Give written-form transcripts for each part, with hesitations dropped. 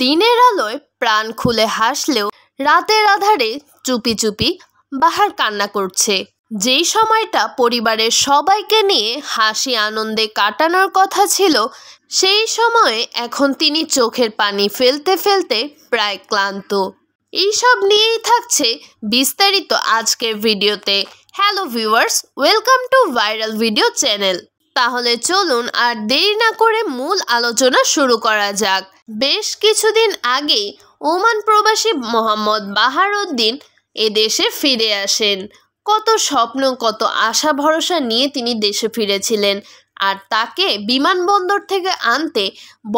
দিনের আলোয় প্রাণ খুলে হাসলেও রাতের আঁধারে চুপি চুপি বাহার কান্না করছে। যেই সময়টা পরিবারের সবাইকে নিয়ে হাসি আনন্দে কাটানোর কথা ছিল, সেই সময়ে এখন তিনি চোখের পানি ফেলতে ফেলতে প্রায় ক্লান্ত। এইসব নিয়েই থাকছে বিস্তারিত আজকের ভিডিওতে। Hello viewers, welcome to viral video channel. তাহলে চলুন আর দেরি না করে মূল আলোচনা শুরু করা যাক। বেশ কিছুদিন আগে ওমান প্রবাসী মোহাম্মদ বাহার উদ্দিন এদেশে ফিরে আসেন। কত স্বপ্ন, কত আশা ভরসা নিয়ে তিনি দেশে ফিরেছিলেন। আর তাকে বিমানবন্দর থেকে আনতে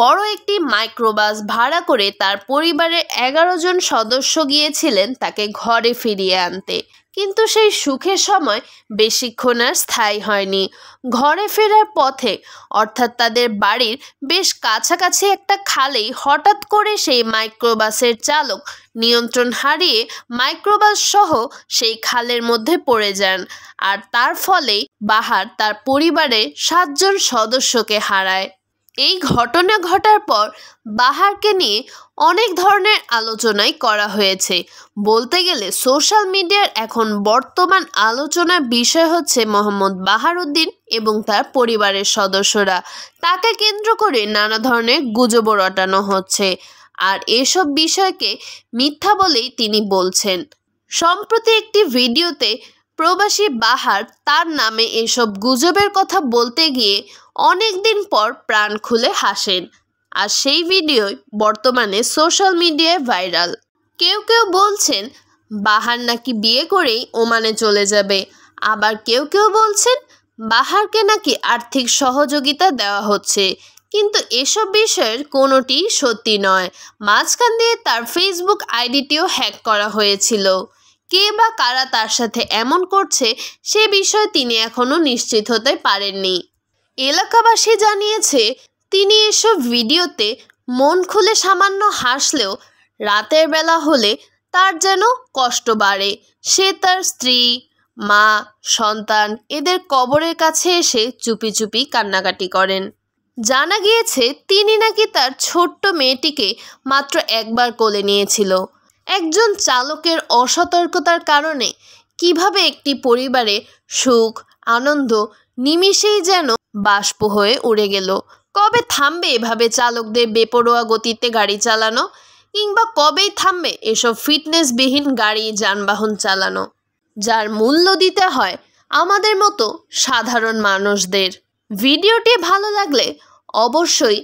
বড় একটি মাইক্রোবাস ভাড়া করে তার পরিবারের 11 জন সদস্য গিয়েছিলেন তাকে ঘরে ফিরিয়ে আনতে। কিন্তু সেই সুখের সময় বেশিক্ষণ আর স্থায়ী হয়নি। ঘরে ফেরার পথে, অর্থাৎ তাদের বাড়ির বেশ কাছাকাছি একটা খালেই হঠাৎ করে সেই মাইক্রোবাসের চালক নিয়ন্ত্রণ হারিয়ে মাইক্রোবাস সহ সেই খালের মধ্যে পড়ে যান। আর তার ফলেই বাহার তার পরিবারের 7 জন সদস্যকে হারায়। এই ঘটনা ঘটার পর বাহারকে নিয়ে অনেক ধরনের আলোচনাই করা হয়েছে। বলতে গেলে সোশ্যাল মিডিয়ার এখন বর্তমান আলোচনার বিষয় হচ্ছে মোহাম্মদ বাহার উদ্দিন এবং তার পরিবারের সদস্যরা। তাকে কেন্দ্র করে নানা ধরনের গুজব রটানো হচ্ছে, আর এসব বিষয়কে মিথ্যা বলেই তিনি বলছেন। সম্প্রতি একটি ভিডিওতে প্রবাসী বাহার তার নামে এসব গুজবের কথা বলতে গিয়ে অনেক দিন পর প্রাণ খুলে হাসেন। আর সেই ভিডিওই বর্তমানে সোশ্যাল মিডিয়ায় ভাইরাল। কেউ কেউ বলছেন বাহার নাকি বিয়ে করেই ওমানে চলে যাবে, আবার কেউ কেউ বলছেন বাহারকে নাকি আর্থিক সহযোগিতা দেওয়া হচ্ছে। কিন্তু এসব বিষয়ের কোনোটি সত্যি নয়। মাঝখান দিয়ে তার ফেসবুক আইডিটিও হ্যাক করা হয়েছিল। কে বা কারা তার সাথে এমন করছে সে বিষয়ে তিনি এখনও নিশ্চিত হতে পারেননি। এলাকাবাসী জানিয়েছে তিনি এসব ভিডিওতে মন খুলে সামান্য হাসলেও রাতের বেলা হলে তার যেন কষ্ট বাড়ে। সে তার স্ত্রী, মা, সন্তান এদের কবরের কাছে এসে চুপি চুপি কান্নাকাটি করেন। জানা গিয়েছে তিনি নাকি তার ছোট্ট মেয়েটিকে মাত্র একবার কোলে নিয়েছিল। একজন চালকের অসতর্কতার কারণে কিভাবে একটি পরিবারে সুখ আনন্দ নিমিষেই যেন বাষ্প হয়ে উড়ে গেল। কবে থামবে এভাবে চালকদের বেপরোয়া গতিতে গাড়ি চালানো, কিংবা কবেই থামবে এসব ফিটনেসবিহীন গাড়ি যানবাহন চালানো, যার মূল্য দিতে হয় আমাদের মতো সাধারণ মানুষদের। ভিডিওটি ভালো লাগলে অবশ্যই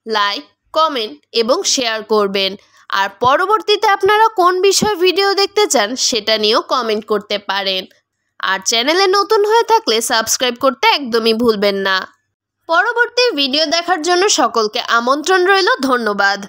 লাইক, কমেন্ট এবং শেয়ার করবেন। আর পরবর্তীতে আপনারা কোন বিষয়ে ভিডিও দেখতে চান সেটা নিয়েও কমেন্ট করতে পারেন। আর চ্যানেলে নতুন হয়ে থাকলে সাবস্ক্রাইব করতে একদমই ভুলবেন না। পরবর্তী ভিডিও দেখার জন্য সকলকে আমন্ত্রণ রইল। ধন্যবাদ।